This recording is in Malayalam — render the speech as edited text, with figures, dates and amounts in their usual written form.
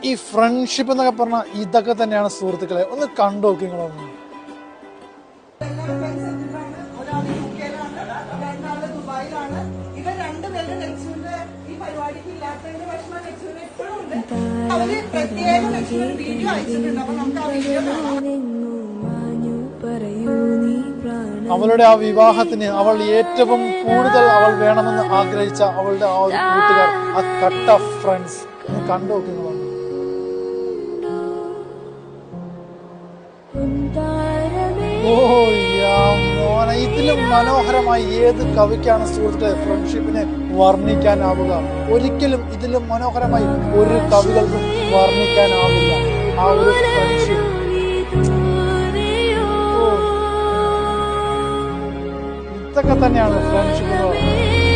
ഈ ഫ്രണ്ട്ഷിപ്പ് എന്നൊക്കെ പറഞ്ഞാൽ ഇതൊക്കെ തന്നെയാണ് സുഹൃത്തുക്കളെ. ഒന്ന് കണ്ടു നോക്കി നിങ്ങളൊന്ന്. അവളുടെ ആ വിവാഹത്തിന് അവൾ ഏറ്റവും കൂടുതൽ അവൾ വേണമെന്ന് ആഗ്രഹിച്ച അവളുടെ ആ ഒരു കൂട്ടുകാർ, ആ കട്ട ഫ്രണ്ട്സ് ഒന്ന് കണ്ടു നോക്കി നിങ്ങളൊന്ന്. മോനെ, ഇതിലും മനോഹരമായി ഏത് കവിക്കാണ് സുഹൃത്തുക്കളെ ഫ്രണ്ട്ഷിപ്പിനെ വർണ്ണിക്കാനാവുക? ഒരിക്കലും ഇതിലും മനോഹരമായി ഒരു കവികൾക്കും വർണ്ണിക്കാനാവില്ല ആ ഒരു ഫ്രണ്ട്ഷിപ്പ്. ഇതൊക്കെ തന്നെയാണ് ഫ്രണ്ട്ഷിപ്പ് എന്ന് പറയുന്നത്.